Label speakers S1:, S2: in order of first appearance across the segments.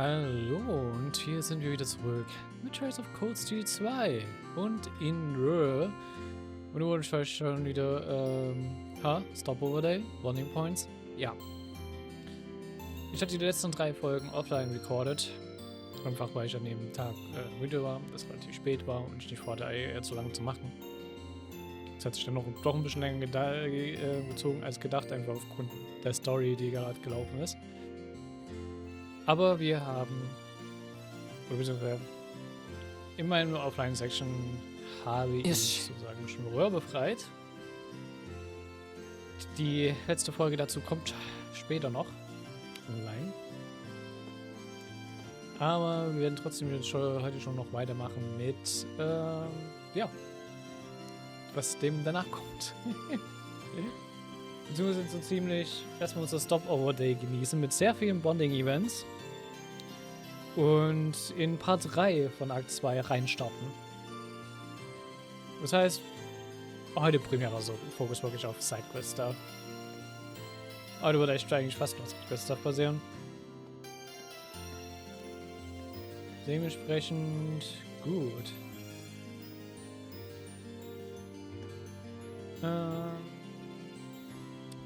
S1: Hallo und hier sind wir wieder zurück mit Trails of Cold Steel 2 und in Roer. Und du wurdest vielleicht schon wieder, Stopover Day, Warning Points. Ja. Ich hatte die letzten 3 Folgen offline recorded. Einfach weil ich an dem Tag müde war, es relativ spät war und ich nicht vorhatte, eher zu lange zu machen. Das hat sich dann doch ein bisschen länger gezogen als gedacht, einfach aufgrund der Story, die gerade gelaufen ist. Aber wir haben, oder beziehungsweise in meiner Offline-Section habe ich sozusagen schon Roer befreit. Die letzte Folge dazu kommt später noch online. Aber wir werden trotzdem jetzt heute schon noch weitermachen mit, ja, was dem danach kommt. Beziehungsweise so ziemlich erstmal unser Stopover Day genießen mit sehr vielen Bonding-Events. Und in Part 3 von Akt 2 reinstarten. Das heißt, heute primär so Fokus wirklich auf Sidequest-Stuff. Heute wird echt eigentlich fast nur Sidequest-Stuff basieren. Dementsprechend gut.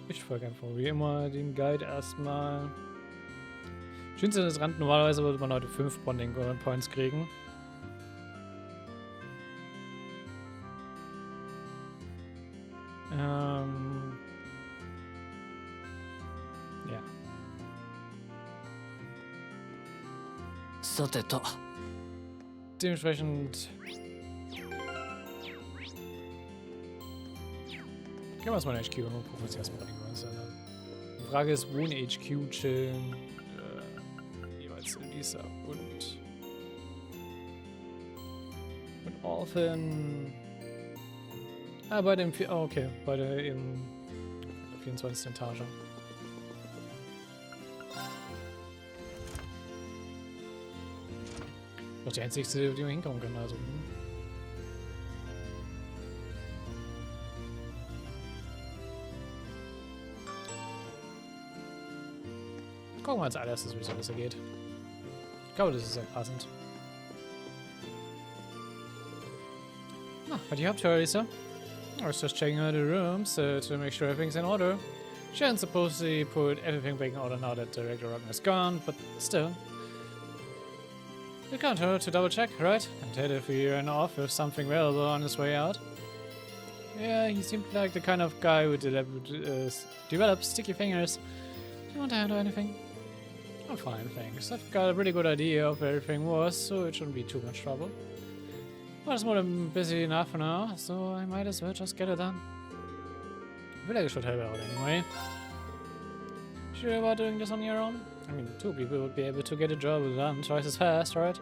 S1: Ich folge einfach wie immer den Guide erstmal. Schönste ist dran, normalerweise würde man heute 5 Bonding Points kriegen. Ja. Dementsprechend gehen wir erstmal in HQ und gucken uns erstmal Bonding Points an. Die Frage ist, wo in HQ chillen? Lisa und Orphan. Ah, bei dem okay, bei der 24. Etage. Doch die einzigste, die wir hinkommen können, also. Gucken wir als allererstes, wie es besser geht. Ich glaube, das ist sehr passend. Ah, what do you have, Teresa? I was just checking out the rooms to make sure everything's in order. She hadn't supposedly put everything back in order now that Director Rogner is gone, but still. You can't hurt to double check, right? And head if you're off with something valuable on his way out. Yeah, he seemed like the kind of guy who develops sticky fingers. Do you want to handle anything? I'm fine, thanks. I've got a pretty good idea of where everything was, so it shouldn't be too much trouble. Well, it's more than busy enough for now, so I might as well just get it done. Village should help out anyway. Sure about doing this on your own? I mean, 2 people would be able to get a job done twice as fast, right?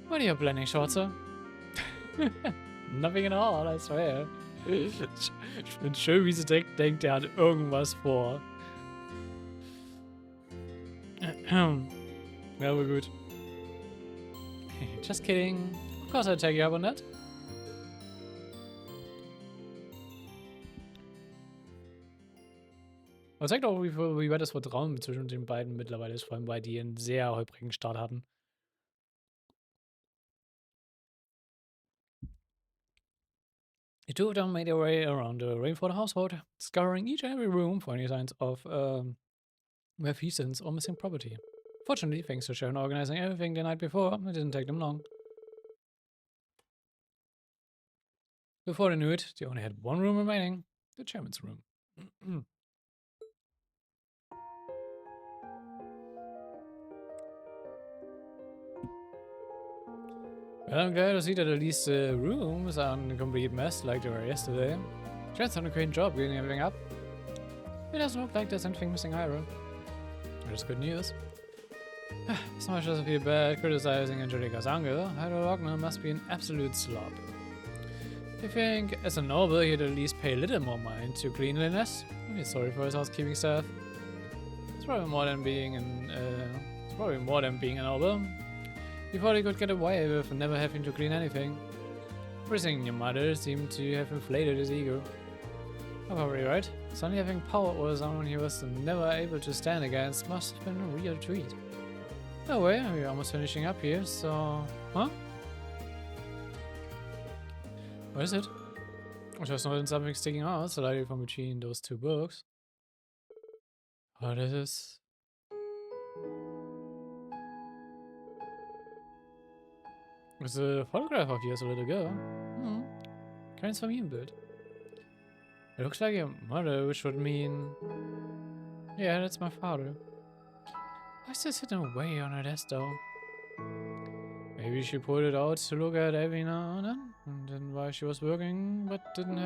S1: What are you planning, Schwarzer? Nothing at all, I swear. Ich bin schön, wie sie denkt, der hat irgendwas vor. Ja, aber gut. Just kidding. Of course I'll take you up on that. Aber zeigt auch, wie weit das Vertrauen zwischen den beiden mittlerweile ist, vor allem weil die einen sehr holprigen Start hatten. The two of them made their way around the Rainford household, scouring each and every room for any signs of malfeasance or missing property. Fortunately, thanks to Sharon organizing everything the night before, it didn't take them long. Before they knew it, they only had one room remaining, the chairman's room. Well, I'm glad to see that at least the rooms aren't a complete mess like they were yesterday. Sharon's done a great job cleaning everything up. It doesn't look like there's anything missing either. That's good news. As much as I feel bad criticizing Angelica's anger, Heider Wagner must be an absolute slob. I think, as a noble, he'd at least pay a little more mind to cleanliness. He's sorry for his housekeeping staff. It's probably more than being a noble. He thought he could get away with never having to clean anything. Everything your mother seemed to have inflated his ego. I'm probably right. Suddenly having power over someone he was never able to stand against must have been a real treat. No way, we're almost finishing up here, so... Huh? What is it? I just noticed something sticking out slightly from between those two books. What is this? There's a photograph of you as a little girl. Hmm. Keins Familienbild. It looks like your mother, which would mean... Yeah, that's my father. Why is this hidden away on her desk though? Maybe she pulled it out to look at every now and then while she was working, but didn't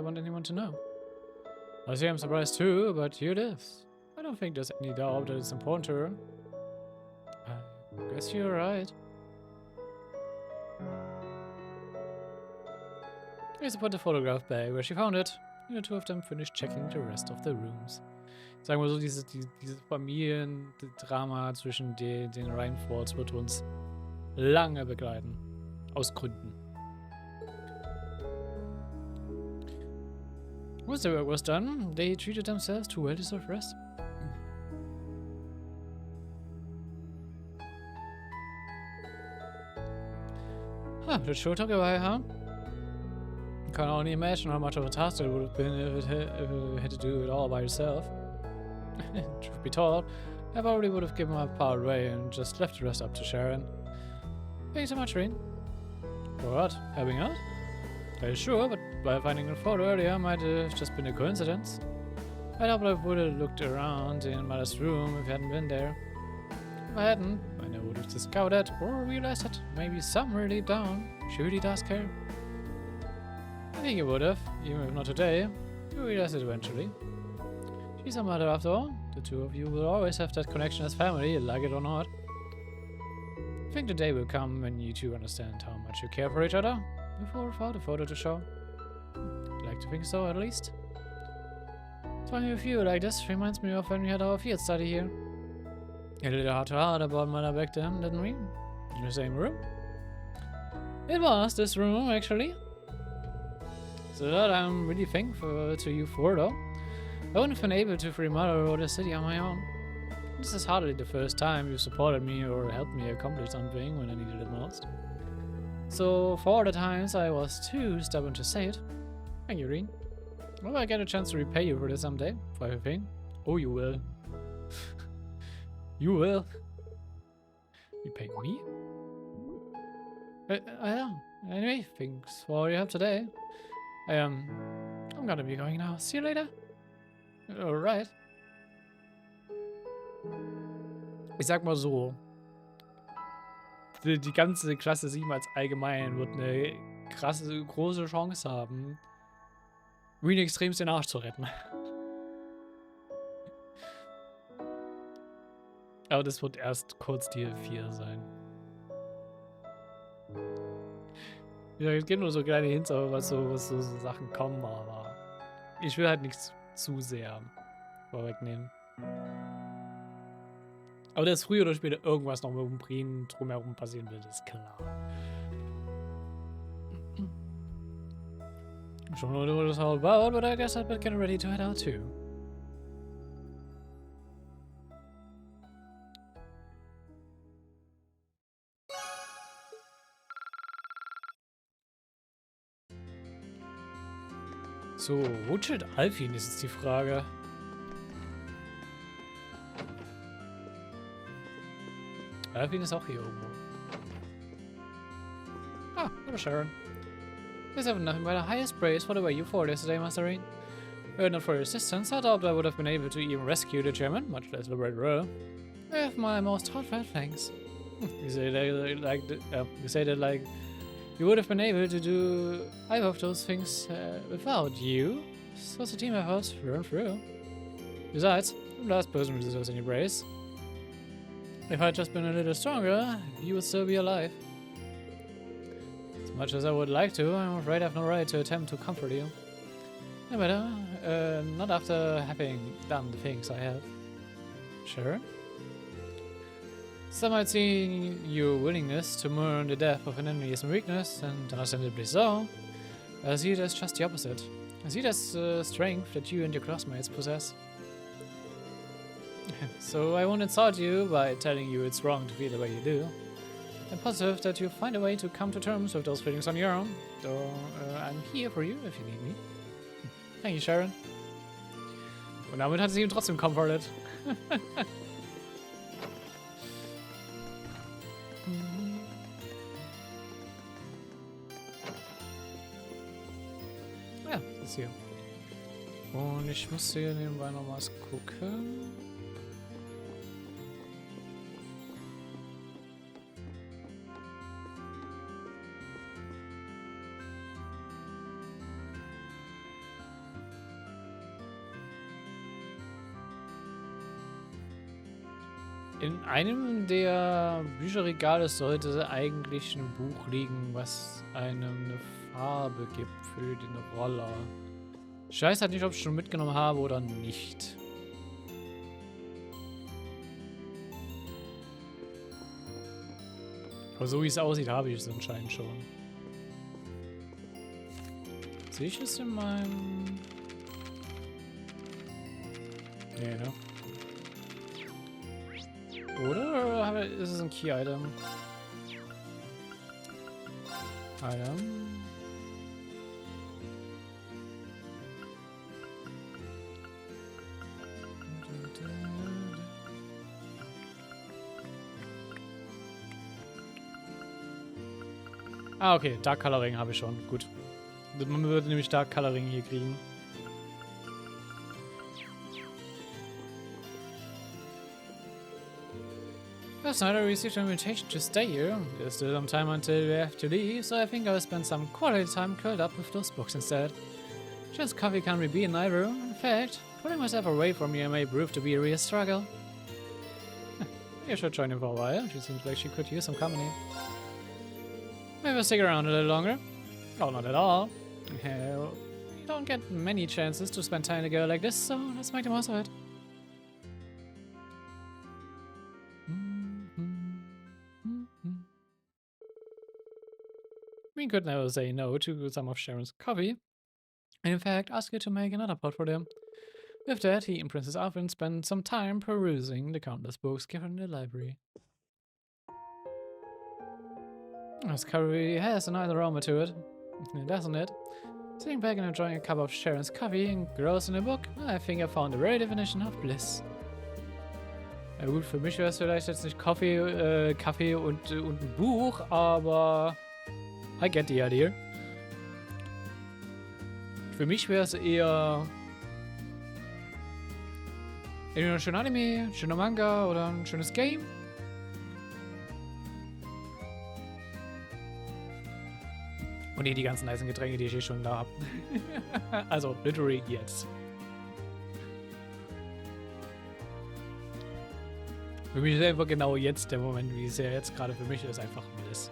S1: want anyone to know. I see I'm surprised too, but here it is. I don't think there's any doubt that it's important to her. I guess you're right. Lisa put the photograph back where she found it. And the two of them finished checking the rest of the rooms. Sagen wir so, dieses Familiendrama zwischen den Reinfords wird uns lange begleiten. Aus Gründen. Once the work was done, they treated themselves to well-deserved rest. Huh, that sure took a while, huh? I can only imagine how much of a task it would have been if you had to do it all by yourself. Truth be told, I probably would have given my part away and just left the rest up to Sharon. Thanks so much, Reen. For what? Helping out? Are you sure? But by finding the photo earlier might have just been a coincidence. I doubt I would have looked around in Mother's room if you hadn't been there. If I hadn't, I never would have discovered it or realized it. Maybe somewhere deep down, she really does care. I think you would have, even if not today. You realize it eventually. She's a mother after all. The two of you will always have that connection as family, like it or not. I think the day will come when you two understand how much you care for each other, before or without a photo to show. I'd like to think so, at least. Talking with you like this reminds me of when we had our field study here. We had a little heart-to-heart about mother back then, didn't we? In the same room? It was this room, actually. So that I'm really thankful to you for, though. I wouldn't have been able to free Mother or the city on my own. This is hardly the first time you supported me or helped me accomplish something when I needed it most. So, for all the times I was too stubborn to say it, thank you, Reen. Will I get a chance to repay you for this someday, for everything? Oh, you will. You will. Repay me? Yeah. Anyway, thanks for all your help today. I'm gonna be going now. See you later. Alright. Ich sag mal so, die ganze Klasse 7 als allgemein wird eine große Chance haben, Reen extremst den Arsch zu retten. Aber das wird erst kurz die 4 sein. Ja, es gibt nur so kleine Hints, aber was so Sachen kommen, aber ich will halt nichts zu sehr vorwegnehmen. Aber dass früher oder später irgendwas noch mit dem Breen drumherum passieren wird, ist klar. Schon know what it's all about, but I guess I'd better get ready to head out too. So, wo chillt Alfin, ist jetzt die Frage. Alfin ist auch hier irgendwo. Ah, hello Sharon. There's have nothing but the highest praise for the way you fought yesterday, Master Reen. Were it not for your assistance, I doubt I would have been able to even rescue the chairman, much less liberate Roer. With my most heartfelt thanks. You say that like you would have been able to do either of those things without you. This was a team effort through and through. Besides, I'm the last person who deserves any praise. If I'd just been a little stronger, you would still be alive. As much as I would like to, I'm afraid I have no right to attempt to comfort you. No matter, not after having done the things I have. Sure. Some might see your willingness to mourn the death of an enemy as a weakness, and understandably so. I see it as just the opposite. I see it as strength that you and your classmates possess. So I won't insult you by telling you it's wrong to feel the way you do. I'm positive that you'll find a way to come to terms with those feelings on your own. Though I'm here for you if you need me. Thank you, Sharon. Und damit hat sie ihn trotzdem comforted. Ja, das ist hier. Und ich muss hier nebenbei noch was gucken. In einem der Bücherregale sollte eigentlich ein Buch liegen, was einem eine Farbe gibt für den Roller. Ich weiß halt nicht, ob ich es schon mitgenommen habe oder nicht. Aber so wie es aussieht, habe ich es anscheinend schon. Sehe ich es in meinem... Nee, ne? Oder ist es ein Key-Item? Item. Ah, okay. Dark Coloring habe ich schon. Gut. Man würde nämlich Dark Coloring hier kriegen. Last night I received an invitation to stay here. There's still some time until we have to leave, so I think I'll spend some quality time curled up with those books instead. Just coffee can't really be in either. In fact, putting myself away from you may prove to be a real struggle. You should join her for a while. She seems like she could use some company. Maybe I'll stick around a little longer. Oh, not at all. Hell, you don't get many chances to spend time together like this, so let's make the most of it. We could never say no to some of Sharon's coffee, and in fact ask her to make another pot for them. With that, he and Princess often spend some time perusing the countless books given in the library. This coffee has a nice aroma to it, doesn't it? Sitting back and enjoying a cup of Sharon's coffee and engrossed in a book, I think I found the very definition of bliss. Ja gut, für mich wäre es vielleicht jetzt nicht Kaffee und ein Buch, aber I get the idea. Für mich wäre es eher entweder ein schöner Anime, ein schöner Manga oder ein schönes Game. Und die ganzen heißen Getränke, die ich hier schon da habe. Also, literally jetzt. Für mich ist einfach genau jetzt der Moment, wie es ja jetzt gerade für mich ist, einfach Bliss.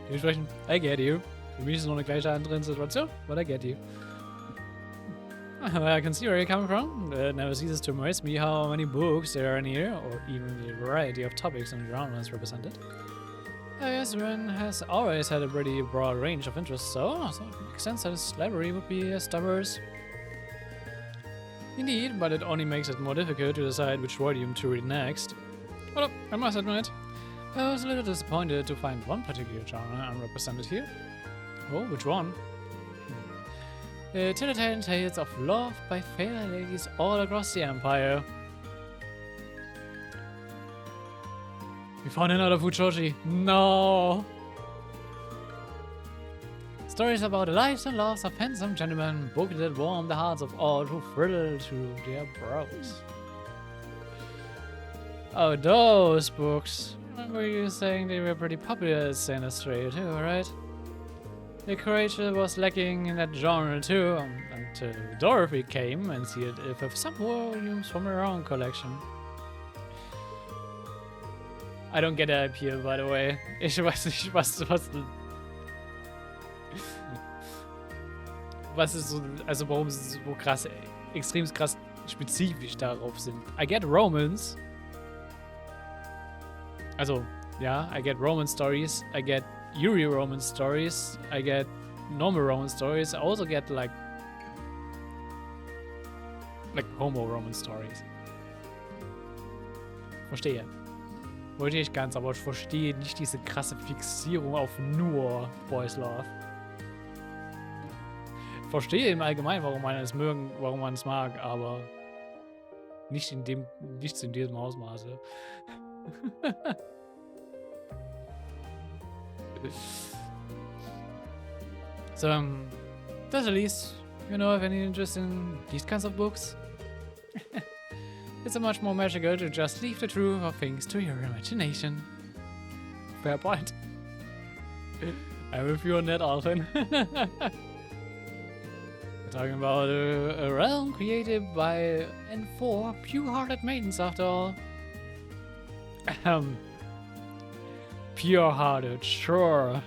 S1: Dementsprechend, I get you. Für mich ist es noch eine gleiche andere Situation, but I get you. I can see where you're coming from. It never ceases to amaze me how many books there are in here, or even the variety of topics and genres represented. Yasmin has always had a pretty broad range of interests, so it makes sense that his library would be as diverse. Indeed, but it only makes it more difficult to decide which volume to read next. Well, I must admit, I was a little disappointed to find one particular genre unrepresented here. Oh, which one? Telltale Tales of Love by fair ladies all across the Empire. We found another Fujoshi. No! Stories about the lives and loves of handsome gentlemen, books that warm the hearts of all who thrill to their brows. Oh, those books. Remember you saying they were pretty popular at Saint Australia too, right? The courage was lacking in that genre too, until Dorothy came and sealed it with some volumes from her own collection. I don't get the appeal, by the way. Ich weiß nicht, was ist so, also warum sie so krass, extrem krass spezifisch darauf sind. I get Romans. Also, ja, I get Roman stories, I get Yuri Roman stories, I get normal Roman stories, I also get like Like Homo-Romance Stories. Verstehe. Wollte ich ganz, aber ich verstehe nicht diese krasse Fixierung auf nur Boys Love. Verstehe im Allgemeinen, warum man es mögen, warum man es mag, aber nichts in diesem Ausmaße. So, that's at least, you know, if any interest in these kinds of books. It's so much more magical to just leave the truth of things to your imagination. Fair point. I'm with you on that, Alvin. We're talking about a realm created by and for pure-hearted maidens, after all. Pure-hearted, sure.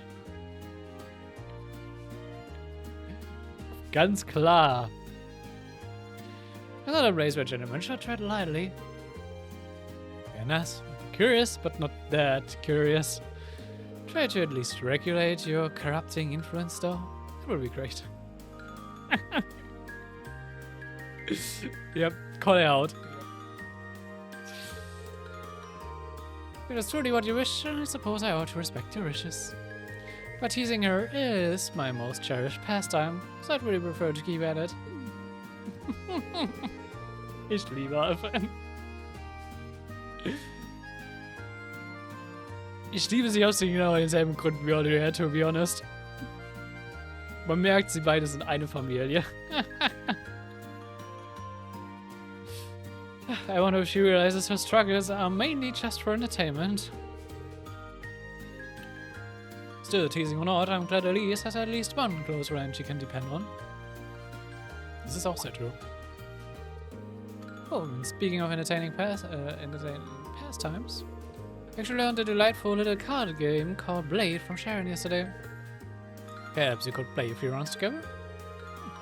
S1: Ganz klar. Another race where gentlemen should tread lightly. Fairness. Curious, but not that curious. Try to at least regulate your corrupting influence, though. That would be great. Yep, call it out. If it is truly what you wish, I suppose I ought to respect your wishes. But teasing her is my most cherished pastime, so I'd really prefer to keep at it. Ich liebe Alphen. Ich liebe sie aus genau denselben Gründen wie Oliver, to be honest. Man merkt, sie beide sind eine Familie. I wonder if she realizes her struggles are mainly just for entertainment. Still, teasing or not, I'm glad Elise has at least one close friend she can depend on. This is also true. Oh, and speaking of entertaining pastimes, I actually learned a delightful little card game called Blade from Sharon yesterday. Perhaps you could play a few rounds together?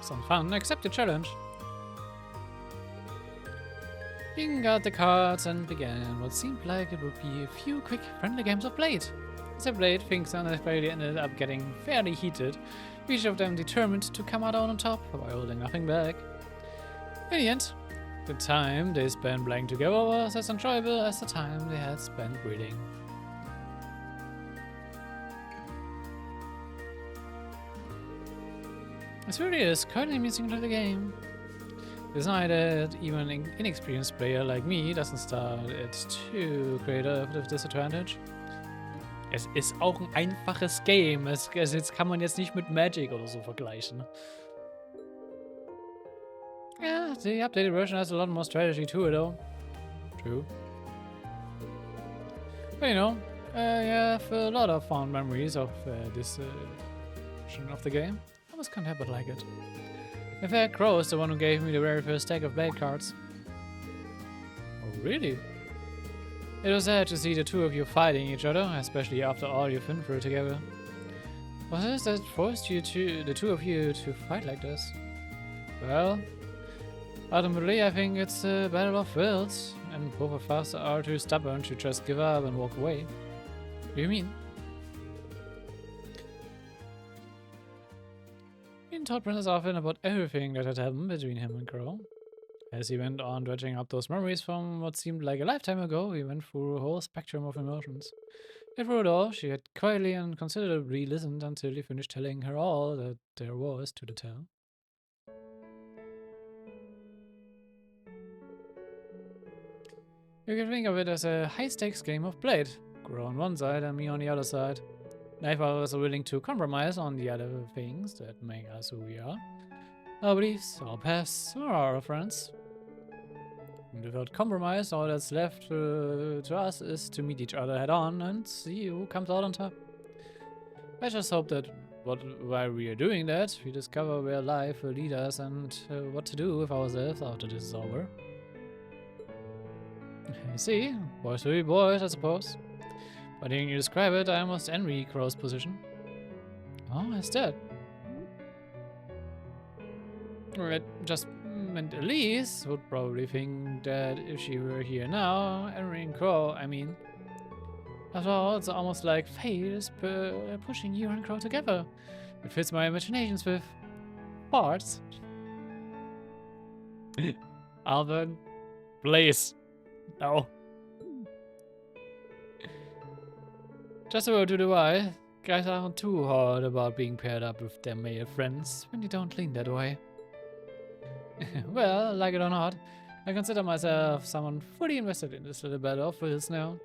S1: Some fun, accept the challenge. Bing got the cards and began what seemed like it would be a few quick, friendly games of Blade. As the Blade things unexpectedly ended up getting fairly heated, each of them determined to come out on top by holding nothing back. In the end, the time they spent playing together was as enjoyable as the time they had spent reading. This really is quite an amusing little game. It's not that even an inexperienced player like me doesn't start at too great a disadvantage. Es ist auch ein einfaches Game. Jetzt kann man jetzt nicht mit Magic oder so vergleichen. Yeah, the updated version has a lot more strategy to it, though. True. But you know, I have a lot of fond memories of this version of the game. I almost can't help but like it. In fact, Crow is the one who gave me the very first deck of Blade cards. Oh, really? It was sad to see the two of you fighting each other, especially after all you've been through together. What is that forced the two of you to fight like this? Well, ultimately I think it's a battle of wills, and both of us are too stubborn to just give up and walk away. What do you mean? He told Princess often about everything that had happened between him and Crow. As he went on dredging up those memories from what seemed like a lifetime ago, he went through a whole spectrum of emotions. And through it all, she had quietly and considerably listened until he finished telling her all that there was to the tell. You can think of it as a high-stakes game of Blade. Crow on one side and me on the other side. Neither of us are willing to compromise on the other things that make us who we are. Our beliefs, our paths, or our friends. And without compromise, all that's left to us is to meet each other head-on and see who comes out on top. I just hope that while we are doing that, we discover where life will lead us and what to do with ourselves after this is over. I see, boys will be boys, I suppose. By hearing you describe it, I almost envy Crow's position. Oh, is that? It just meant Elise would probably think that if she were here now, envying Crow, I mean. After all, it's almost like fate is pushing you and Crow together. It fits my imaginations with parts. Alvin, please. No. Just about to the why. Guys aren't too hard about being paired up with their male friends when you don't lean that way. Well, like it or not, I consider myself someone fully invested in this little bed of Wills now.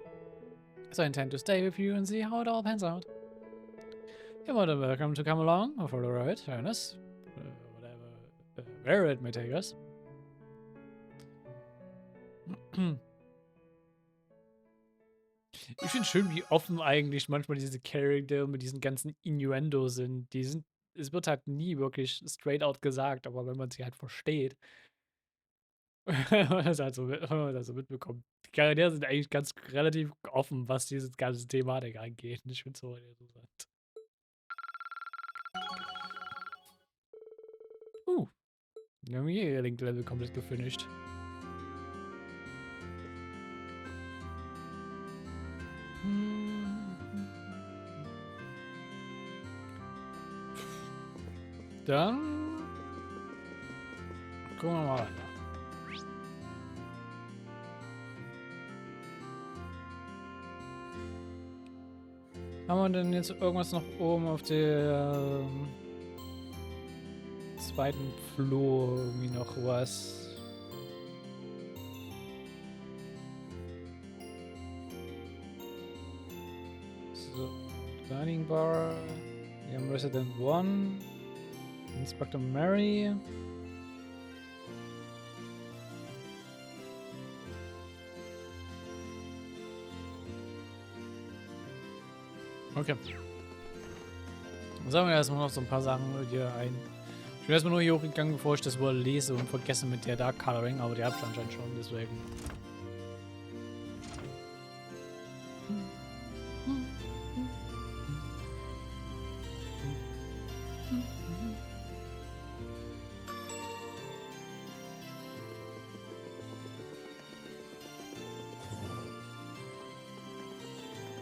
S1: So I intend to stay with you and see how it all pans out. You're more than welcome to come along or for the ride, Ernest. Where it may take us. Ich finde schön, wie offen eigentlich manchmal diese Charaktere mit diesen ganzen Innuendo sind. Es wird halt nie wirklich straight out gesagt, aber wenn man sie halt versteht, wenn man das halt so, wenn man das so mitbekommt. Die Charaktere sind eigentlich ganz relativ offen, was diese ganze Thematik angeht. Und ich finde es so interessant. Wir haben hier Link-Level komplett gefinisht. Dann gucken wir mal weiter. Haben wir denn jetzt irgendwas noch oben auf der zweiten Flur irgendwie noch was? So, Dining Bar. Wir haben Resident 1. Inspector Mary. Okay. Dann sagen wir erstmal noch so ein paar Sachen hier ein. Ich bin erstmal nur hier hochgegangen, bevor ich das wohl lese und vergesse mit der Dark Coloring, aber die habt ihr anscheinend schon, deswegen.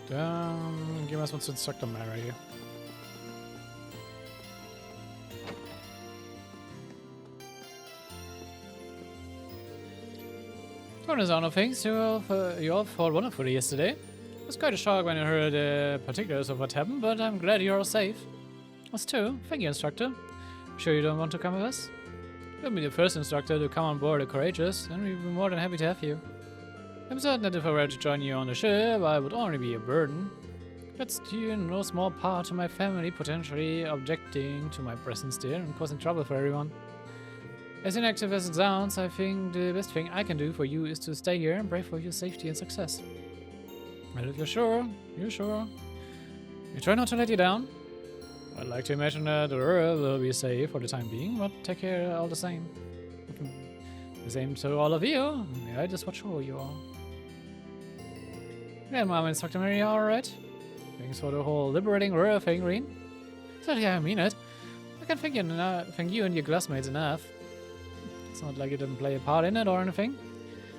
S1: Dann gehen wir erstmal zu Instructor Mary. From the sound of things, you all fought wonderfully yesterday. It was quite a shock when I heard the particulars of what happened, but I'm glad you're all safe. Us too. Thank you, instructor. Sure you don't want to come with us? You'll be the first instructor to come on board the Courageous, and we'd be more than happy to have you. I'm certain that if I were to join you on the ship, I would only be a burden. That's due in no small part to my family potentially objecting to my presence there and causing trouble for everyone. As inactive as it sounds, I think the best thing I can do for you is to stay here and pray for your safety and success. Well, if you're sure, you're sure. We try not to let you down. I'd like to imagine that Roer will be safe for the time being, but take care all the same. The same to all of you. May I just watch over you all. Yeah, Mom, Instructor Mary, alright? Thanks for the whole liberating Roer thing, Reen. Certainly, I mean it. I can thank you and your classmates enough. It's not like you didn't play a part in it or anything.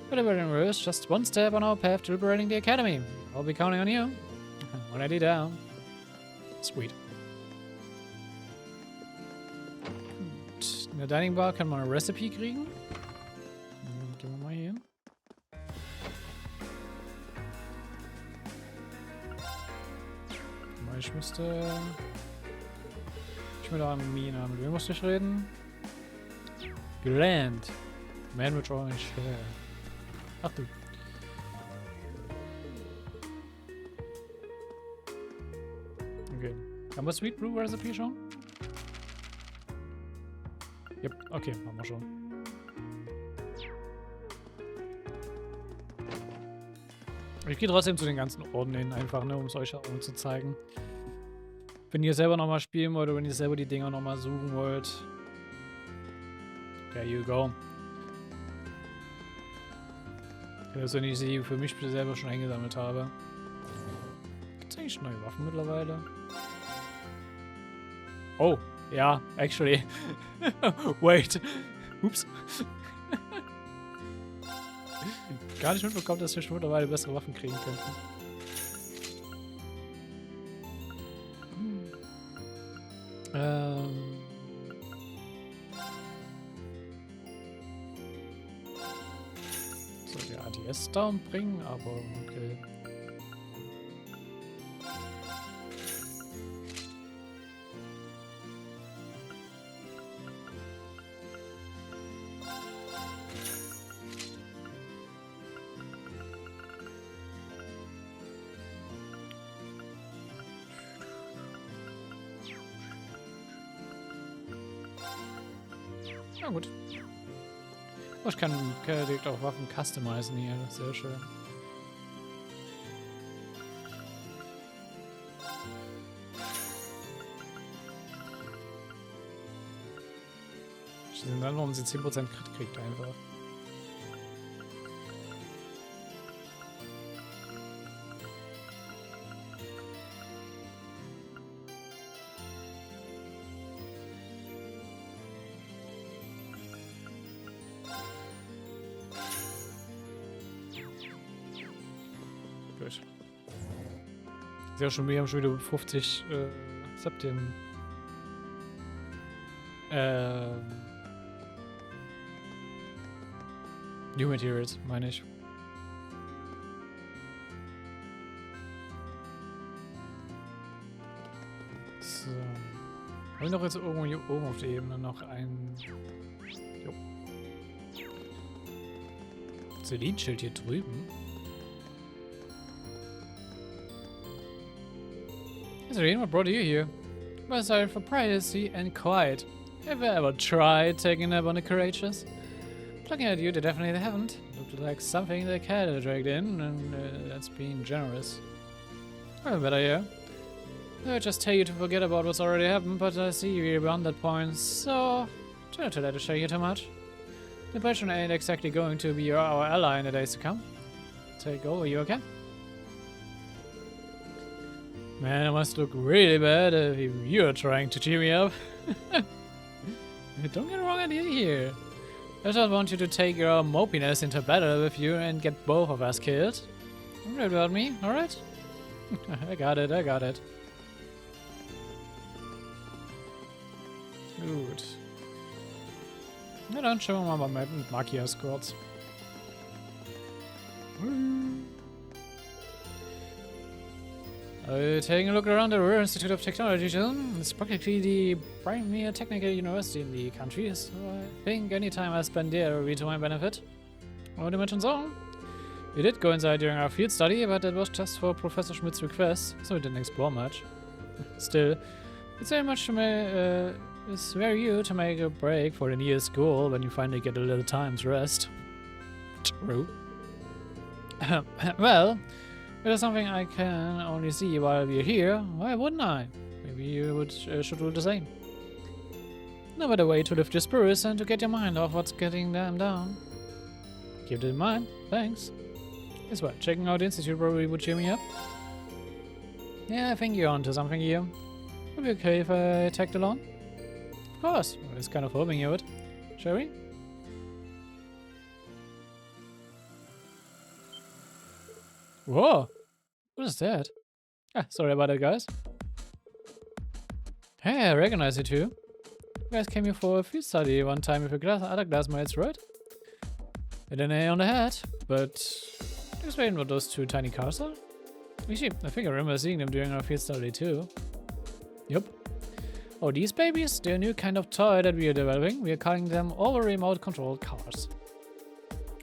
S1: But liberating Roer is just one step on our path to liberating the Academy. I'll be counting on you. 180 down. Sweet. In der Dining Bar kann man eine Recipe kriegen. Gehen wir mal hier. Ich müsste... Ich will da einen Mina. Mit wem musste ich reden? Grand. Man with orange hair. Ach du. Okay. Haben wir Sweet Brew Recipe schon? Yep, okay, haben wir schon. Ich gehe trotzdem zu den ganzen Orden hin, einfach, ne, um es euch auch zu zeigen. Wenn ihr selber nochmal spielen wollt oder wenn ihr selber die Dinger nochmal suchen wollt. There you go. Also wenn ich sie für mich selber schon eingesammelt habe. Gibt es eigentlich neue Waffen mittlerweile? Oh, ja, actually. Wait. Ups. Gar nicht mitbekommen, dass wir schon mittlerweile bessere Waffen kriegen könnten. Down bringen, aber okay. Na gut. Oh, ich kann direkt auch Waffen customizen hier. Sehr schön. Schießen dann, warum sie 10% Crit kriegt einfach. Gut. Wir haben schon wieder 50 Septim. New Materials, meine ich. So. Haben wir noch jetzt irgendwo hier oben auf der Ebene noch ein... Jo. Selinschild hier drüben. What brought you here? Was are for privacy and quiet? Have you ever tried taking a nap on the courageous? Looking at you, they definitely haven't. Looked like something the cat had dragged in, and that's being generous. Well, better, yeah. I would just tell you to forget about what's already happened, but I see you're beyond that point, so try not to let it shake you too much. The Belgian ain't exactly going to be our ally in the days to come. Take over, you okay? Man, it must look really bad if you're trying to cheer me up. Don't get the wrong idea here. I just want you to take your mopiness into battle with you and get both of us killed. Don't worry about me, alright? I got it. Gut. Na dann schauen wir mal mit Makias kurz. Taking a look around the Roer Institute of Technology, it's practically the premier technical university in the country, so I think any time I spend there will be to my benefit. I would imagine so. We did go inside during our field study, but that was just for Professor Schmidt's request, so we didn't explore much. Still, it's very much it's very you to make a break for the near school when you finally get a little time to rest. True. Well, if there's something I can only see while we're here, why wouldn't I? Maybe you should do the same. No better way to lift your spirits and to get your mind off what's getting them down. Keep it in mind, thanks. Guess what, checking out the Institute probably would cheer me up. Yeah, I think you're onto something here. Would be okay if I tagged along? Of course, I was kind of hoping you would. Shall we? Whoa! What is that? Ah, sorry about that, guys. Hey, I recognize you too. You guys came here for a field study one time with your other classmates, right? Hit an A on the head, but explain what those two tiny cars are? Actually, I think I remember seeing them during our field study too. Yup. Oh, these babies? They're a new kind of toy that we are developing. We are calling them all remote controlled cars.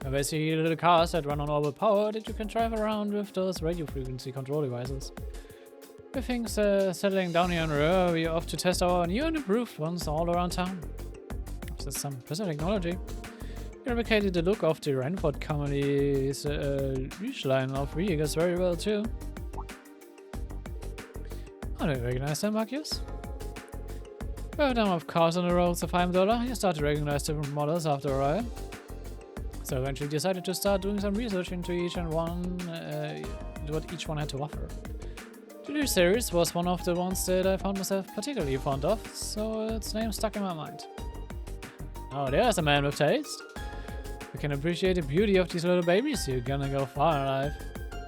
S1: They're basically little cars that run on orbital power that you can drive around with those radio frequency control devices. With things settling down here on Roer, we are off to test our new and improved ones all around town. This is some impressive technology. We replicated the look of the Nirgendwo company's leash line of vehicles very well too. Oh, do you recognize them, Marcus? With them of cars on the roads of $5, you start to recognize different models after a while. So I eventually decided to start doing some research into each and one, what each one had to offer. The new series was one of the ones that I found myself particularly fond of, so its name stuck in my mind. Oh, there's a man with taste. You can appreciate the beauty of these little babies, you're gonna go far in life.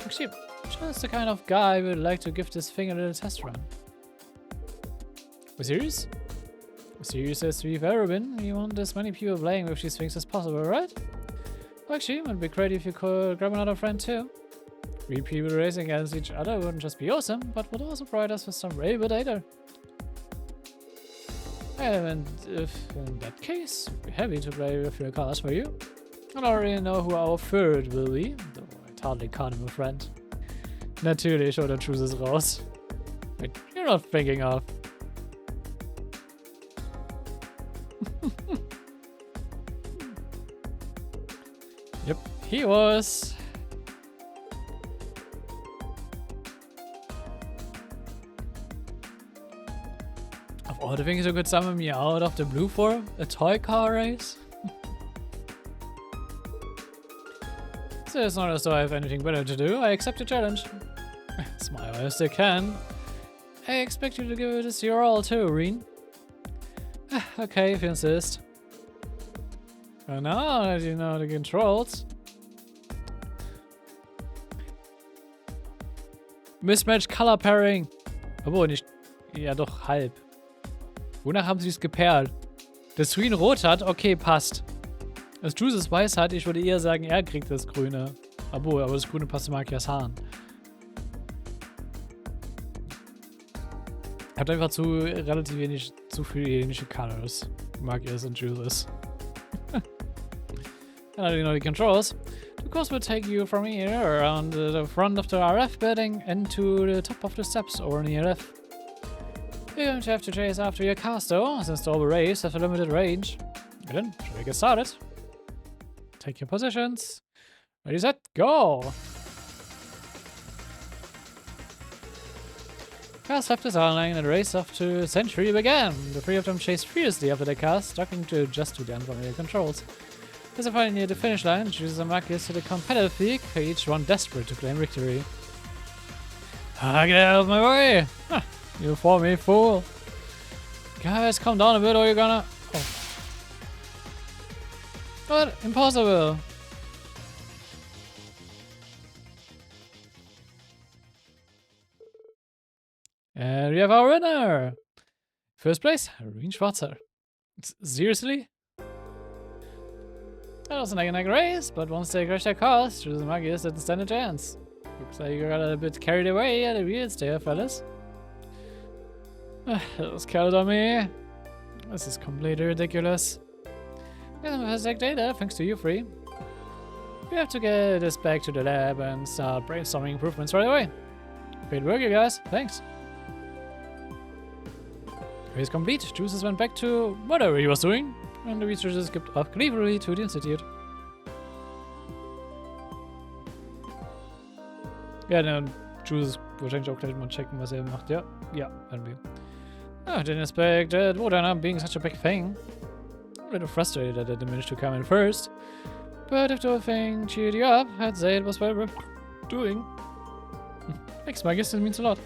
S1: Actually, just the kind of guy who would like to give this thing a little test run. We're serious? As serious as we've ever been, we want as many people playing with these things as possible, right? Actually, it would be great if you could grab another friend too. 3 people racing against each other wouldn't just be awesome, but would also provide us with some railway data. And if in that case, we'd be happy to play with your cars for you. I already know who our third will be, though I'd hardly call him a friend. Natürlich, oder choose es raus. Wait, you're not thinking of. Yep, he was. Of all the things you could summon me out of the blue for, a toy car race? So it's not as though I have anything better to do. I accept your challenge. Smile while I still can. I expect you to give this your all too, Reen. Okay, if you insist. And now that you know the controls. Mismatch Color Pairing. Obwohl nicht. Ja, doch halb. Wonach haben sie es gepaart? Das Grün rot hat? Okay, passt. Das Juice es weiß hat, ich würde eher sagen, er kriegt das Grüne. Obwohl, aber das Grüne passt zu Magias Haaren. Hat einfach relativ wenig, zu viele ähnliche Colors. Magias und Juices. And you know the controls. The course will take you from here around the front of the RF building and to the top of the steps over in the RF. You're going to have to chase after your cars though, since the whole race has a limited range. Okay then, shall we get started? Take your positions. Ready, set, go! Cars left is online and the race off to Century began. The 3 of them chased fiercely after their cars, struggling to adjust to the unfamiliar controls. As they finally near the finish line, chooses a markers to the competitive peak, each one desperate to claim victory. Get out of my way! Huh, you for me, fool! Guys, calm down a bit or you're gonna... Oh. What? Impossible! And we have our winner! First place, Reen Schwarzer. Seriously? That was an egg race, but once they crashed their cars, Juice and Magius didn't stand a chance. Looks like you got a bit carried away at the wheels there, fellas. That was counted on me. This is completely ridiculous. Yeah, fantastic data, thanks to you three. We have to get this back to the lab and start brainstorming improvements right away. Great work, you guys. Thanks. Race complete. Juices went back to whatever he was doing, and the researchers skipped off gleefully to the institute. Ja, dann Juices wahrscheinlich auch gleich mal checken, was macht. Ja, werden wir. I didn't expect that wurde being such a big thing. I'm a little frustrated that it managed to come in first. But if the whole thing cheered you up, I'd say it was well worth doing. Thanks, Magius, it means a lot.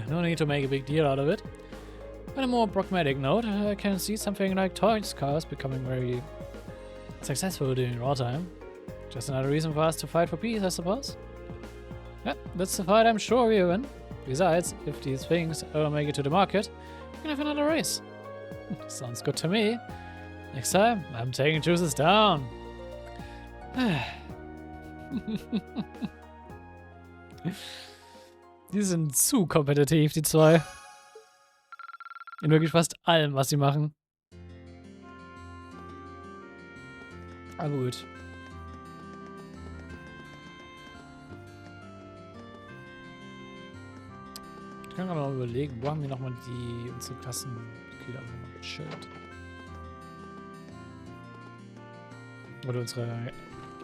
S1: No need to make a big deal out of it. On a more pragmatic note, I can see something like Thors cars becoming very successful during wartime. Just another reason for us to fight for peace, I suppose. Yeah, that's the fight I'm sure we win. Besides, if these things ever make it to the market, we can have another race. Sounds good to me. Next time, I'm taking Juices down. Die sind zu kompetitiv, die zwei. In wirklich fast allem, was sie machen. Aber gut. Ich kann aber mal überlegen, wo haben wir nochmal unsere Klassenmitglieder nochmal gechillt? Oder unsere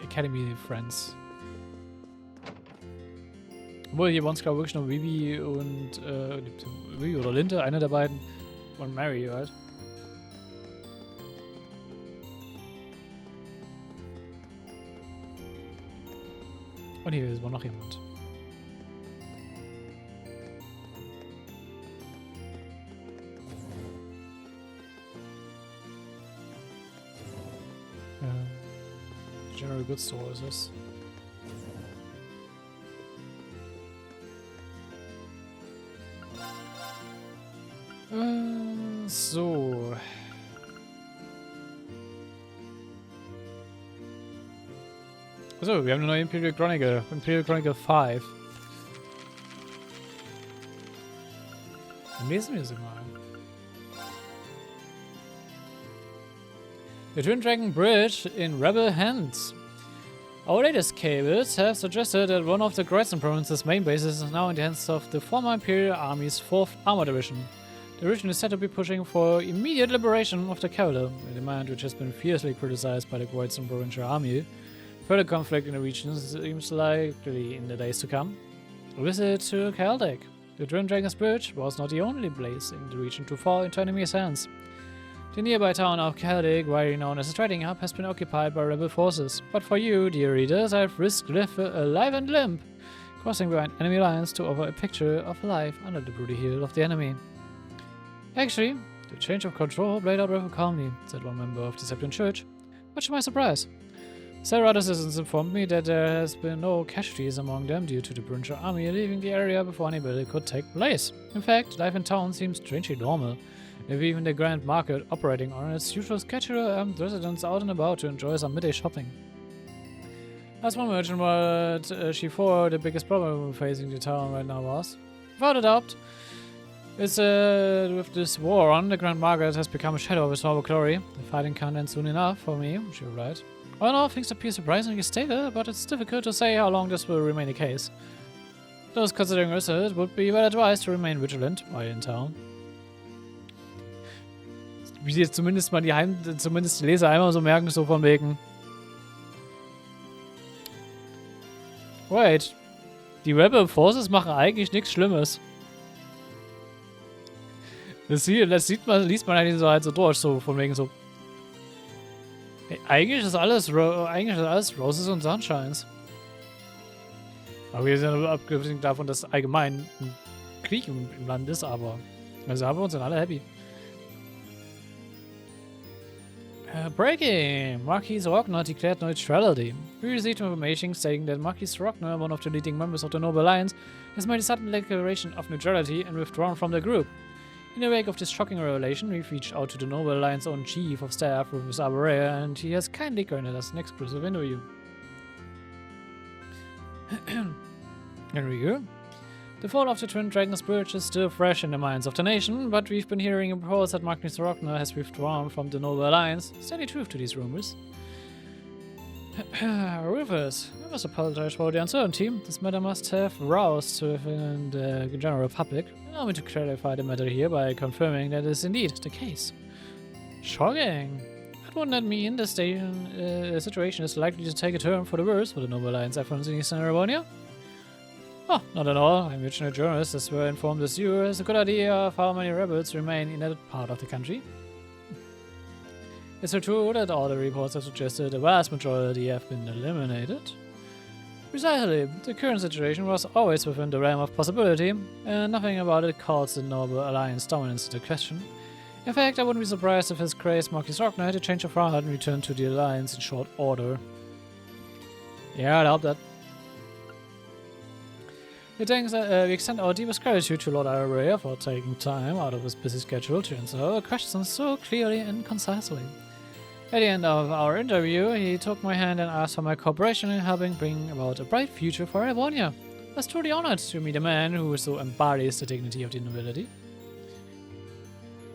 S1: Academy Friends. Obwohl, hier waren es glaube ich wirklich noch Vivi und Vivi oder Linde, einer der beiden. Und Mary halt. Und hier war noch jemand. General Goods Store ist es. So. Achso, wir haben eine neue Imperial Chronicle. Imperial Chronicle 5. Dann lesen wir sie mal. The Twin Dragon Bridge in rebel hands. Our latest cables have suggested that one of the Kreuzen province's main bases is now in the hands of the former Imperial Army's 4th Armor Division. The division is said to be pushing for immediate liberation of the capital, a demand which has been fiercely criticized by the Kreuzen provincial army. Further conflict in the region seems likely in the days to come. A visit to Celtic. The Twin Dragon's Bridge was not the only place in the region to fall into enemy's hands. The nearby town of Celtic, widely known as a trading hub, has been occupied by rebel forces. But for you, dear readers, I've risked life and limb, crossing behind enemy lines to offer a picture of life under the brutal heel of the enemy. Actually, the change of control played out rather calmly, said one member of the Septon Church, much to my surprise. Several other citizens informed me that there has been no casualties among them due to the provincial army leaving the area before any battle could take place. In fact, life in town seems strangely normal, with even the Grand Market operating on its usual schedule and residents out and about to enjoy some midday shopping. As one mentioned what she thought the biggest problem facing the town right now was, without a doubt, it's with this war on, the Grand Market has become a shadow of its former glory. The fighting can't end soon enough for me, she replied. All in all, things appear surprisingly stable, but it's difficult to say how long this will remain the case. Those considering risk, it would be well advised to remain vigilant while in town. Wie jetzt zumindest mal zumindest die Leser einmal so merken, so von wegen. Wait. Die Rebel Forces machen eigentlich nichts Schlimmes. Das liest man eigentlich so halt so durch, so von wegen so. Hey, eigentlich ist alles Roses und Sunshines. Aber wir sind abgesehen davon, dass allgemein ein Krieg im Land ist, aber also haben wir uns dann alle happy. Breaking! Marquis Rockner declared neutrality. We received information stating that Marquis Rockner, one of the leading members of the Noble Alliance, has made a sudden declaration of neutrality and withdrawn from the group. In the wake of this shocking revelation, we've reached out to the Noble Alliance's own Chief of Staff, Professor Roer, and he has kindly granted us an exclusive interview. Interview? The fall of the Twin Dragon's Bridge is still fresh in the minds of the nation, but we've been hearing reports that Magnus Rockner has withdrawn from the Noble Alliance. Is there any truth to these rumors? Rufus, I must apologize for the uncertainty. This matter must have roused within the general public. Allow me to clarify the matter here by confirming that is indeed the case. Shocking! But wouldn't that mean the situation is likely to take a turn for the worse for the Noble Alliance efforts in Eastern Aravonia? Oh, not at all. I'm original journalists as were informed as you has a good idea of how many rebels remain in that part of the country. Is it true that all the reports have suggested the vast majority have been eliminated? Precisely. The current situation was always within the realm of possibility, and nothing about it calls the Noble Alliance dominance into question. In fact, I wouldn't be surprised if his crazed Marquis Rockner had a change of heart and returned to the Alliance in short order. Yeah, I'd hope that. We extend our deepest gratitude to Lord Roer for taking time out of his busy schedule to answer our questions so clearly and concisely. At the end of our interview, he took my hand and asked for my cooperation in helping bring about a bright future for Aravonia. I was truly honored to meet a man who so embodies the dignity of the nobility.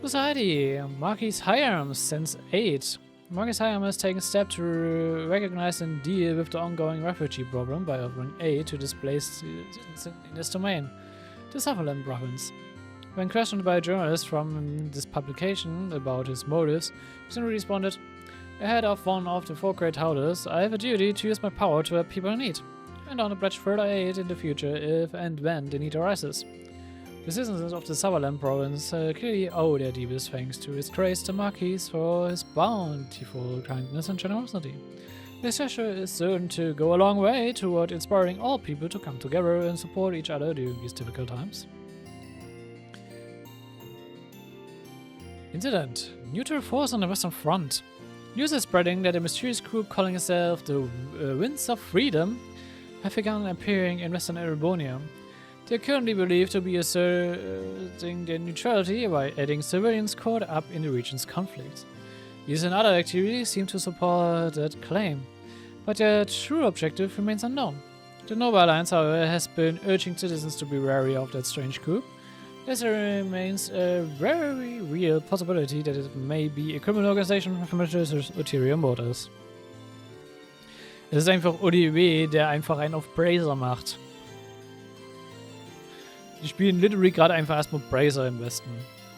S1: Society, Marquis Hyam, since 8. Marquis Hyam has taken steps to recognize and deal with the ongoing refugee problem by offering aid to displaced citizens in his domain, the Sutherland province. When questioned by a journalist from this publication about his motives, he simply responded, "Ahead of one of the 4 great howlers, I have a duty to use my power to help people in need, and on to pledge further aid in the future if and when the need arises." The citizens of the Sutherland province clearly owe their deepest thanks to His Grace the Marquis for his bountiful kindness and generosity. This gesture is certain to go a long way toward inspiring all people to come together and support each other during these difficult times. Incident: Neutral force on the Western Front. News is spreading that a mysterious group calling itself the Winds of Freedom have begun appearing in Western Aravonia. They are currently believed to be asserting their neutrality by adding civilians caught up in the region's conflict. These and other activities seem to support that claim. but their true objective remains unknown. The Nova Alliance, however, has been urging citizens to be wary of that strange group, as there remains a very real possibility that it may be a criminal organization with ulterior motives. Es ist einfach ODW, der einfach einen auf Bracer macht. Die spielen literally gerade einfach erstmal Bracer im Westen.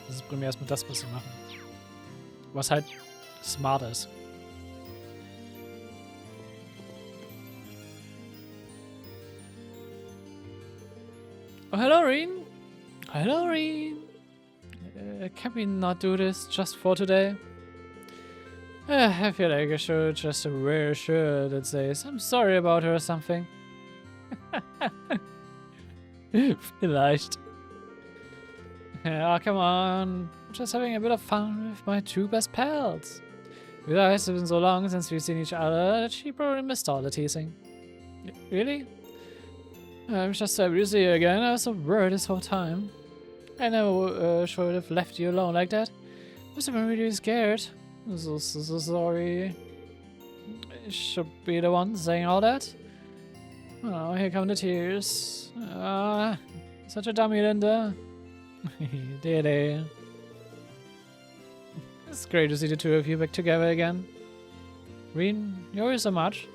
S1: Das ist primär erstmal das, was sie machen. Was halt smart ist. Oh, hello, Reen. Hello, Reen. Can we not do this just for today? I feel like I should just wear a shirt that says, I'm sorry about her or something. Vielleicht. Oh, come on. I'm just having a bit of fun with my two best pals. It's been so long since we've seen each other that she probably missed all the teasing. Really? I'm just happy to see you again. I was so worried this whole time. I never should have left you alone like that. I was even really scared. So sorry. I should be the one saying all that. Oh, here come the tears. Such a dummy, Linda. Dear. It's great to see the two of you back together again. Reen, you worry so much.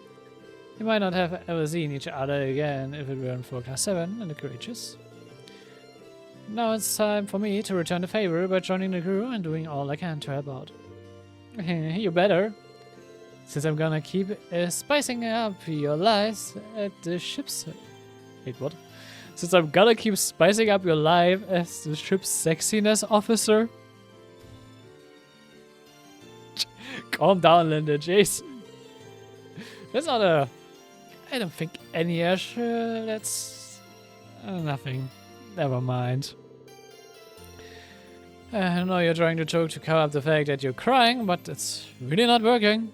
S1: You might not have ever seen each other again if it weren't for Class 7 and the Courageous. Now it's time for me to return the favor by joining the crew and doing all I can to help out. You better. Since I'm gonna keep spicing up your lives at the ship's... Wait, what? Since I'm gonna keep spicing up your life as the ship's sexiness officer? Calm down, Linda, jeez. That's not a... I don't think any sure. That's... nothing. Never mind. I know you're trying to joke to cover up the fact that you're crying, but it's really not working.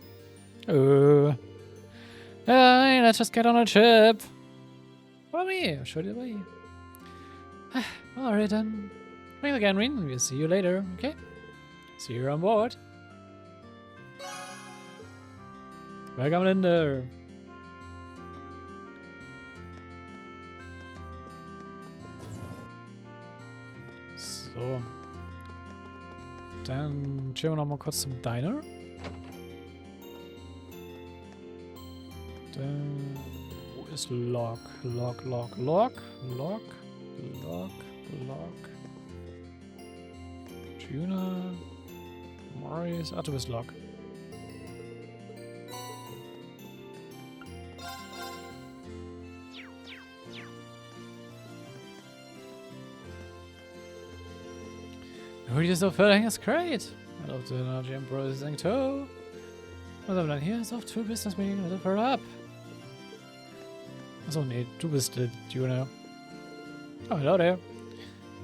S1: Hey, let's just get on a ship. Follow me, I'll show you the way. Alright then. Thanks again, Reen. We'll see you later, okay? See you on board. Welcome, Linda. So. Dann chillen wir noch mal kurz zum Diner. Dann, wo ist Log? Log. Juna. Marius. Ah, du bist Log. You're so filling is great. I love the energy and processing too. Was haben wir dann hier? Ist auf Tour Business Meeting with her up. Achso, nee, du bist Juna. Oh, hello there.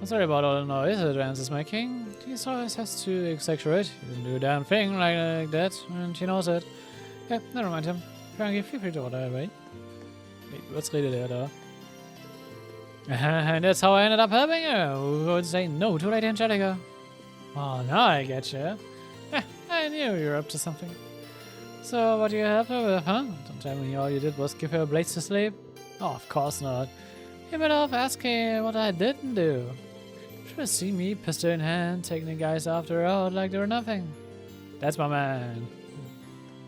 S1: I'm sorry about all the noise that Vance is making. He always has to exaggerate. He doesn't do a damn thing like that, and he knows it. Yeah, never mind him. Frankie, feel free to order away. Wait, was redet er da? And that's how I ended up helping her. Who would say no to Lady Angelica? Oh, now I get you. I knew you were up to something. So, what do you help her with, huh? Don't tell me all you did was give her blades to sleep? Oh, of course not. You better off asking what I didn't do. Should have seen me, pistol in hand, taking the guys after her out like they were nothing. That's my man.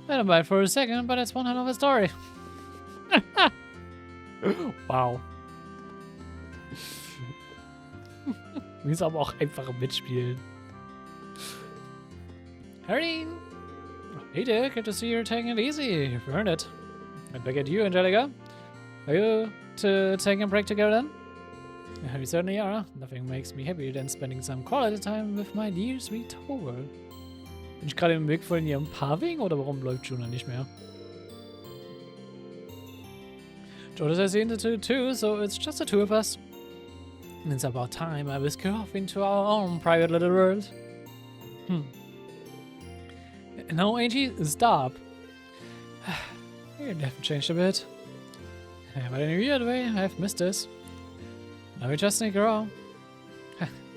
S1: I don't buy it for a second, but it's one hell of a story. Wow. Wir müssen aber auch einfach mitspielen. Harry! Hey there, good to see you're taking it easy. You've earned it. And back at you, Angelica. Are you taking a break together then? We certainly are. Nothing makes me happier than spending some quality time with my dear sweet Thor. Bin ich gerade im Weg von ihrem Paar wegen oder warum läuft Juna nicht mehr? Jonas has seen the two too, so it's just the two of us. And it's about time I whisk her off into our own private little world. No, Angie, stop. Your definitely changed a bit. But in a weird way, I've missed this. Now we just sneak around.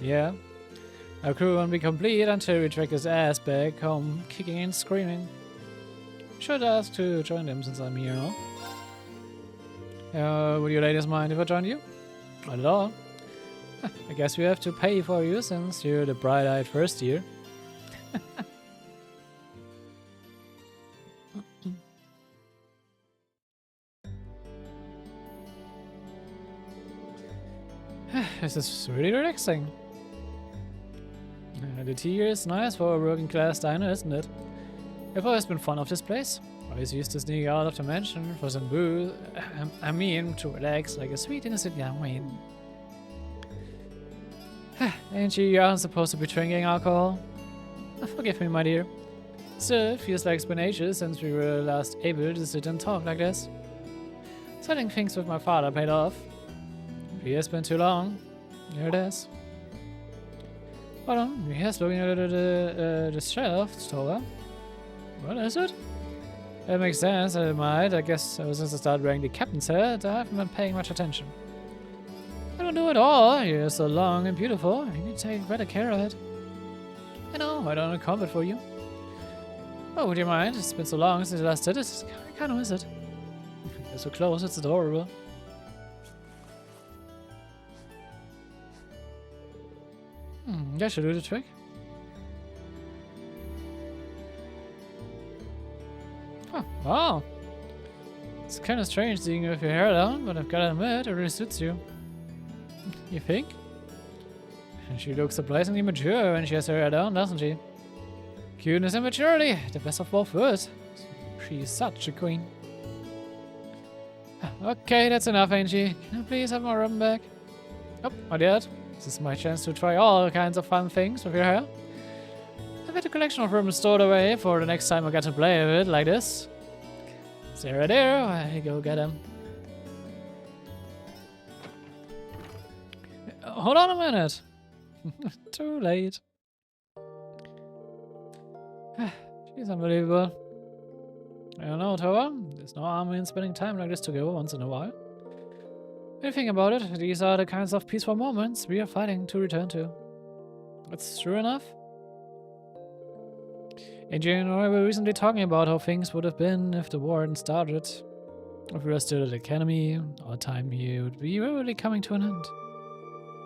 S1: Yeah. Our crew won't be complete until we track his ass back home, kicking and screaming. Should ask to join them since I'm here now. Would you ladies mind if I join you? Not at all. I guess we have to pay for you since you're the bright-eyed first year. This is really relaxing. The tea here is nice for a working class diner, isn't it? I've always been fond of this place. Always used to sneak out of the mansion for some booze. I mean, to relax like a sweet innocent young maiden. Ain't you aren't supposed to be drinking alcohol? Forgive me, my dear. Still, it feels like it's been ages since we were last able to sit and talk like this. Selling things with my father paid off. It has been too long. Here it is. Hold on, here's looking at the shelf store. What is it? That makes sense, I might. I guess ever since I started wearing the captain's hat, I haven't been paying much attention. I don't do it all. You're so long and beautiful. You need to take better care of it. I know, I don't have comfort for you. Oh, would you mind? It's been so long since I last did it. I kind of miss it. You're so close, it's adorable. That should do the trick. Huh, wow. It's kind of strange seeing you with your hair down, but I've got to admit, it really suits you. You think? She looks surprisingly mature when she has her hair down, doesn't she? Cuteness and maturity, the best of both worlds. She's such a queen. Okay, that's enough, Angie. Can I please have my ribbon back? Oh, not yet. This is my chance to try all kinds of fun things with your hair. I've had a collection of ribbons stored away for the next time I get to play with it like this. Sarah there, I go get them. Hold on a minute. Too late. She's unbelievable. I don't know, Thor. There's no harm in spending time like this together once in a while. When you think about it, these are the kinds of peaceful moments we are fighting to return to. That's true enough. Angie and I were recently talking about how things would have been if the war hadn't started. If we were still at the academy, our time here would be really coming to an end.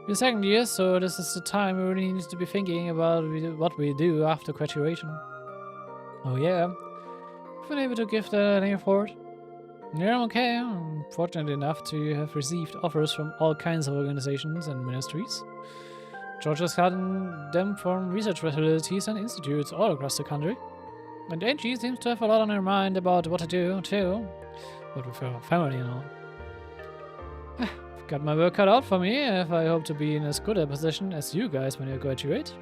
S1: We're second year, so this is the time we really need to be thinking about what we do after graduation. Oh yeah, I've been able to give that any thought. Yeah, I'm okay. I'm fortunate enough to have received offers from all kinds of organizations and ministries. George has gotten them from research facilities and institutes all across the country. And Angie seems to have a lot on her mind about what to do, too. But with her family and all. Got my work cut out for me if I hope to be in as good a position as you guys when you graduate.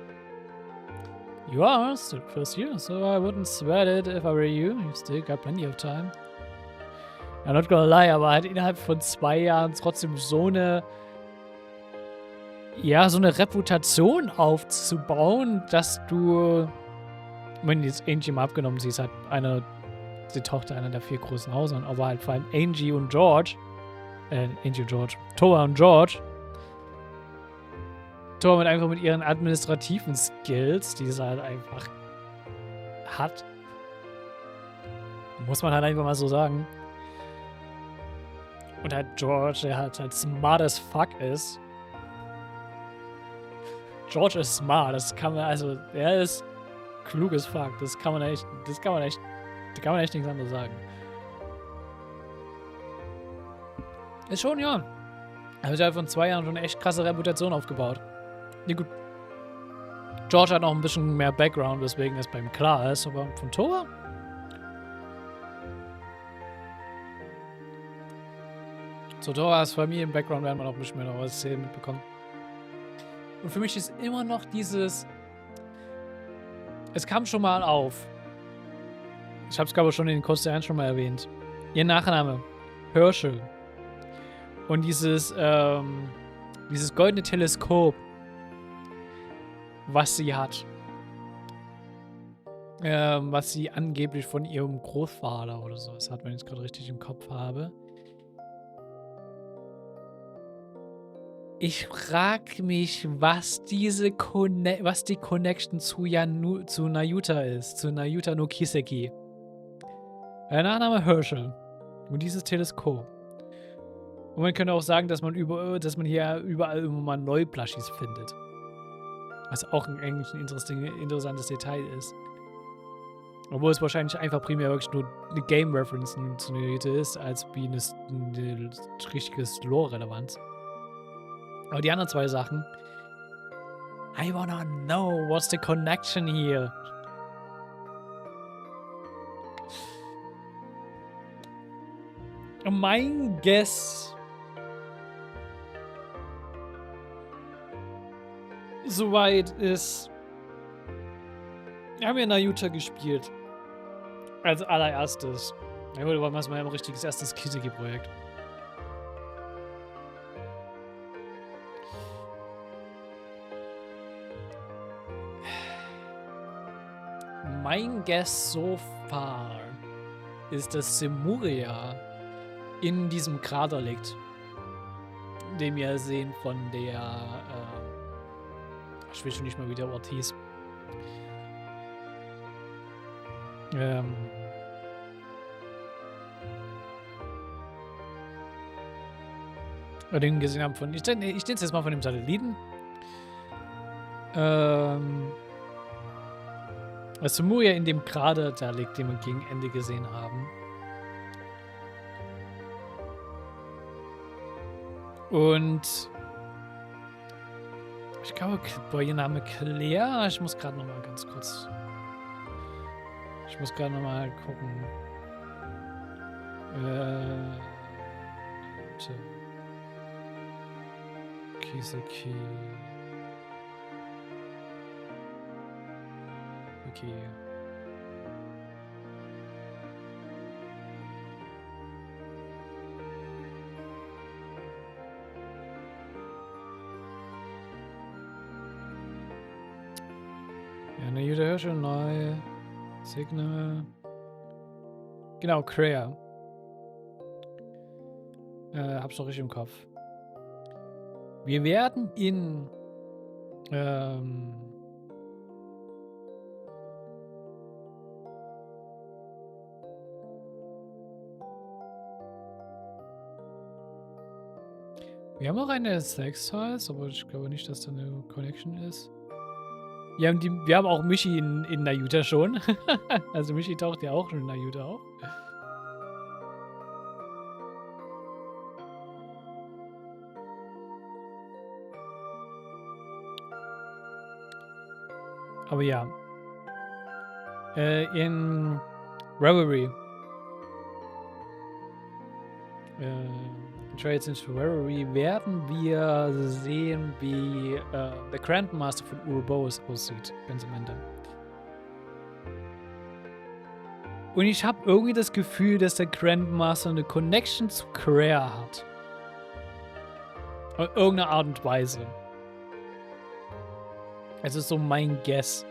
S1: You are still first year, so I wouldn't sweat it if I were you. You've still got plenty of time. Ja, not gonna lie, aber halt innerhalb von 2 Jahren trotzdem so eine, ja, so eine Reputation aufzubauen, dass du, wenn jetzt Angie mal abgenommen, sie ist halt die Tochter einer der 4 großen Häuser, aber halt vor allem Angie und George, Thor und George, Thor einfach mit ihren administrativen Skills, die sie halt einfach hat, muss man halt einfach mal so sagen. Und halt George, der halt smart as fuck ist. George ist smart, das kann man, also, er ist klug as fuck, da kann man echt nichts anderes sagen. Ist schon, ja. Er hat halt von 2 Jahren schon eine echt krasse Reputation aufgebaut. Ja gut. George hat noch ein bisschen mehr Background, weswegen das bei ihm klar ist, aber von Thor? So, Thoras Familien-Background werden wir noch ein bisschen mehr noch erzählen mitbekommen. Und für mich ist immer noch dieses... Es kam schon mal auf. Ich habe es, glaube ich, schon in den Kurs schon mal erwähnt. Ihr Nachname. Herschel. Und dieses goldene Teleskop, was sie hat. Was sie angeblich von ihrem Großvater oder so, das hat man jetzt gerade richtig im Kopf habe. Ich frage mich, was die Connection zu Nayuta ist, zu Nayuta no Kiseki. Nachname Herschel. Und dieses Teleskop. Und man könnte auch sagen, dass man hier überall immer mal Neu-Plushis findet. Was auch eigentlich ein interessantes Detail ist. Obwohl es wahrscheinlich einfach primär wirklich nur eine Game-Reference zu Nirgendwo ist, als wie eine richtiges Lore-Relevanz. Aber die anderen zwei Sachen. I wanna know what's the connection here. Mein Guess. Soweit ist. Wir haben ja Naruto gespielt. Als allererstes. Ja gut, aber was mal ein richtiges erstes Kiseki-Projekt. Mein Guess so far ist, dass Semuria in diesem Krater liegt, den wir sehen von der, ich weiß schon nicht mal, wie der Ort hieß. Den gesehen haben von, ich nenne es jetzt mal von dem Satelliten. Semuria in dem Krater da liegt, den wir gegen Ende gesehen haben. Und ich glaube, boah, ihr Name Claire. Ich muss gerade noch mal ganz kurz. Ich muss gerade noch mal gucken. Kiseki. Okay. Ja, eine Jude Hirschel neu. Signal. Genau, Crea. Hab's noch richtig im Kopf. Wir werden in wir haben auch eine Sex-Toys, aber ich glaube nicht, dass da eine Connection ist. Wir haben auch Michi in Naruto schon. Also Michi taucht ja auch schon in Naruto auf. Aber ja. In Reverie. Trades into Reverie werden wir sehen, wie der Grandmaster von Uroboros aussieht, ganz am Ende. Und ich habe irgendwie das Gefühl, dass der Grandmaster eine Connection zu Crea hat. In irgendeiner Art und Weise. Es ist so mein Guess.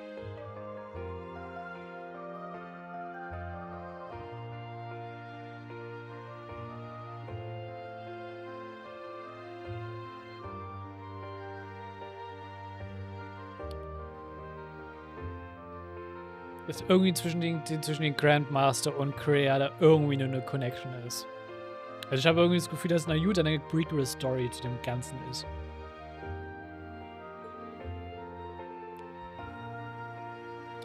S1: Dass irgendwie zwischen den Grandmaster und Crea da irgendwie nur eine Connection ist. Also ich habe irgendwie das Gefühl, dass Naruto eine Prequel-Story zu dem Ganzen ist.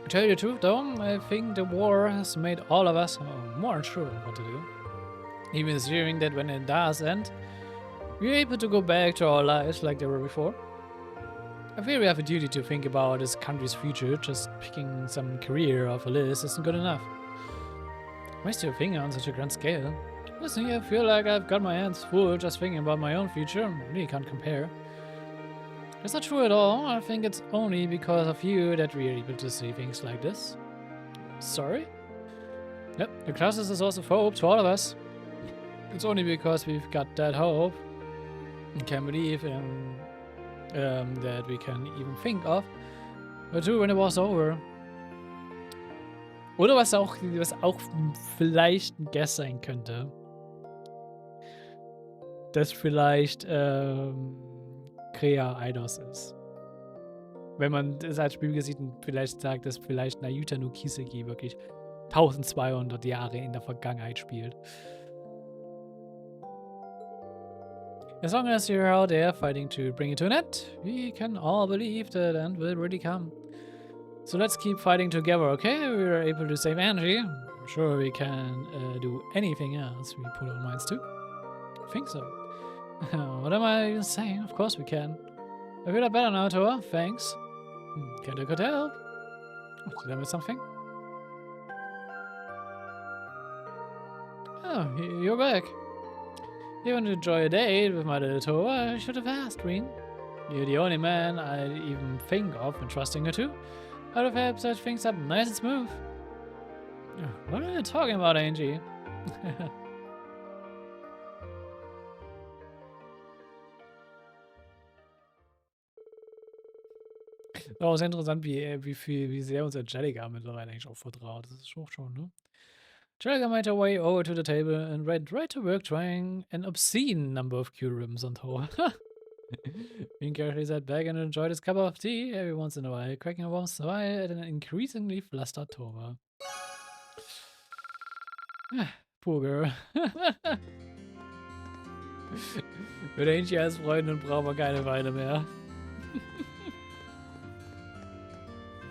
S1: To tell you the truth though, I think the war has made all of us more unsure what to do. Even assuming that when it does end, we're able to go back to our lives like they were before. I feel we have a duty to think about this country's future. Just picking some career off a list isn't good enough. Waste your finger on such a grand scale. Listen, I feel like I've got my hands full just thinking about my own future. Really can't compare. That's not true at all. I think it's only because of you that we're able to see things like this. Sorry? Yep, the class is a source of hope to all of us. It's only because we've got that hope and can believe in that we can even think of. But too when it was over. Oder was auch vielleicht ein Guess sein könnte. Dass vielleicht Crea Eidos ist. Wenn man es als Spiel sieht und vielleicht sagt, dass vielleicht Naruto no Kiseki wirklich 1200 Jahre in der Vergangenheit spielt. As long as you're out there fighting to bring it to an end, we can all believe that end will really come. So let's keep fighting together, okay? We are able to save energy. I'm sure we can do anything else we put our minds to. I think so. What am I even saying? Of course we can. I feel better now, Thor. Thanks. Can't I could help? Oh, did I miss something? Oh, you're back. You want to enjoy a date with my little Thor? I should have asked, Reen. You're the only man I'd even think of when trusting her to. I'd have had such things up nice and smooth. What are you talking about, Angie? Auch sehr interessant, wie sehr unser Jellica mittlerweile eigentlich auch vertraut. Das ist auch schon, ne? Jellica made her way over to the table and went right to work trying an obscene number of cute ribbons on Thor. Being carefully sat back and enjoyed his cup of tea every once in a while, cracking a warm smile at an increasingly flustered Thor. Poor girl. Mit Angie als Freundin brauchen wir keine Weile mehr.